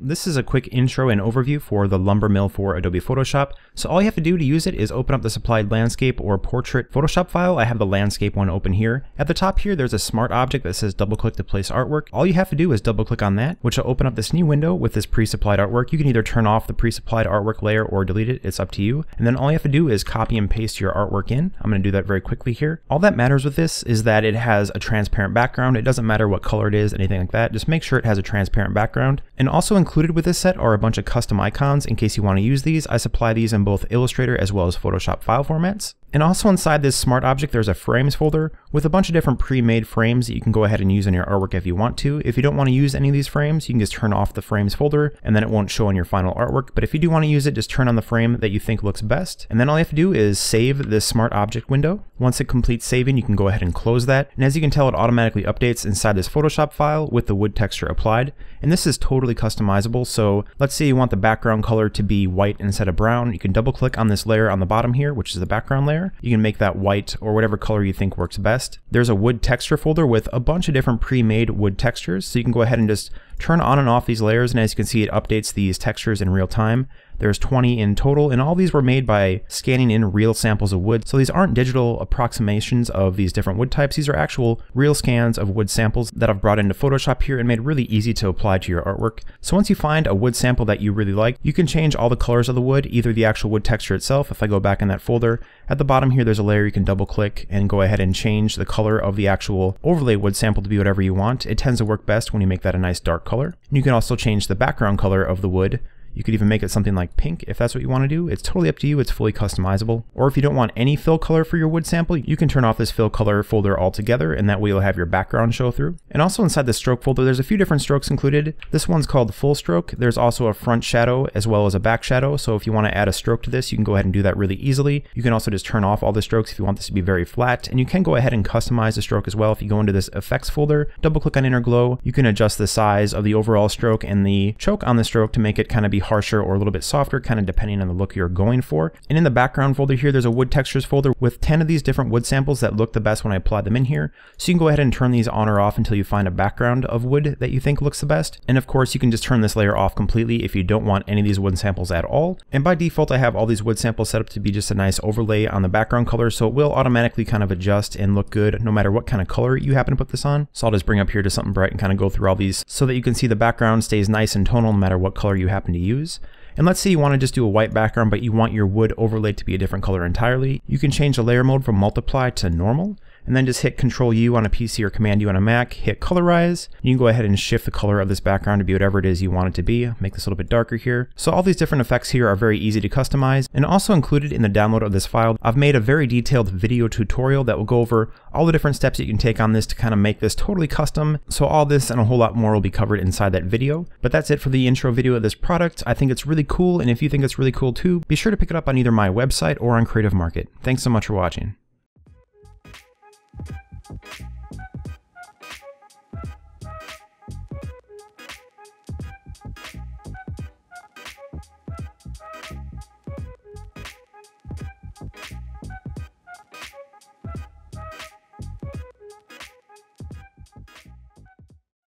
This is a quick intro and overview for the lumber mill for Adobe Photoshop. So all you have to do to use it is open up the supplied landscape or portrait Photoshop file. I have the landscape one open here. At the top here, there's a smart object that says double click to place artwork. All you have to do is double click on that, which will open up this new window with this pre-supplied artwork. You can either turn off the pre-supplied artwork layer or delete it. It's up to you. And then all you have to do is copy and paste your artwork in. I'm going to do that very quickly here. All that matters with this is that it has a transparent background. It doesn't matter what color it is, anything like that. Just make sure it has a transparent background. And also included with this set are a bunch of custom icons in case you want to use these. I supply these in both Illustrator as well as Photoshop file formats. And also inside this smart object, there's a frames folder with a bunch of different pre-made frames that you can go ahead and use in your artwork if you want to. If you don't want to use any of these frames, you can just turn off the frames folder and then it won't show on your final artwork. But if you do want to use it, just turn on the frame that you think looks best. And then all you have to do is save this smart object window. Once it completes saving, you can go ahead and close that. And as you can tell, it automatically updates inside this Photoshop file with the wood texture applied. And this is totally customizable. So let's say you want the background color to be white instead of brown. You can double click on this layer on the bottom here, which is the background layer. You can make that white or whatever color you think works best. There's a wood texture folder with a bunch of different pre-made wood textures. So you can go ahead and just turn on and off these layers. And as you can see, it updates these textures in real time. There's 20 in total, and all these were made by scanning in real samples of wood. So these aren't digital approximations of these different wood types. These are actual real scans of wood samples that I've brought into Photoshop here and made really easy to apply to your artwork. So once you find a wood sample that you really like, you can change all the colors of the wood, either the actual wood texture itself. If I go back in that folder, at the bottom here, there's a layer you can double click and go ahead and change the color of the actual overlay wood sample to be whatever you want. It tends to work best when you make that a nice dark color. And you can also change the background color of the wood. You could even make it something like pink if that's what you want to do. It's totally up to you. It's fully customizable. Or if you don't want any fill color for your wood sample, you can turn off this fill color folder altogether, and that way you'll have your background show through. And also inside the stroke folder, there's a few different strokes included. This one's called full stroke. There's also a front shadow as well as a back shadow. So if you want to add a stroke to this, you can go ahead and do that really easily. You can also just turn off all the strokes if you want this to be very flat. And you can go ahead and customize the stroke as well. If you go into this effects folder, double click on inner glow, you can adjust the size of the overall stroke and the choke on the stroke to make it kind of be harsher or a little bit softer, kind of depending on the look you're going for. And in the background folder here, there's a wood textures folder with 10 of these different wood samples that look the best when I applied them in here. So you can go ahead and turn these on or off until you find a background of wood that you think looks the best. And of course, you can just turn this layer off completely if you don't want any of these wood samples at all. And by default, I have all these wood samples set up to be just a nice overlay on the background color. So it will automatically kind of adjust and look good no matter what kind of color you happen to put this on. So I'll just bring up here to something bright and kind of go through all these so that you can see the background stays nice and tonal no matter what color you happen to use. And let's say you want to just do a white background, but you want your wood overlay to be a different color entirely. You can change the layer mode from multiply to normal, and then just hit Control U on a PC or Command U on a Mac, hit colorize. You can go ahead and shift the color of this background to be whatever it is you want it to be. Make this a little bit darker here. So all these different effects here are very easy to customize, and also included in the download of this file, I've made a very detailed video tutorial that will go over all the different steps that you can take on this to kind of make this totally custom. So all this and a whole lot more will be covered inside that video. But that's it for the intro video of this product. I think it's really cool, and if you think it's really cool too, be sure to pick it up on either my website or on Creative Market. Thanks so much for watching.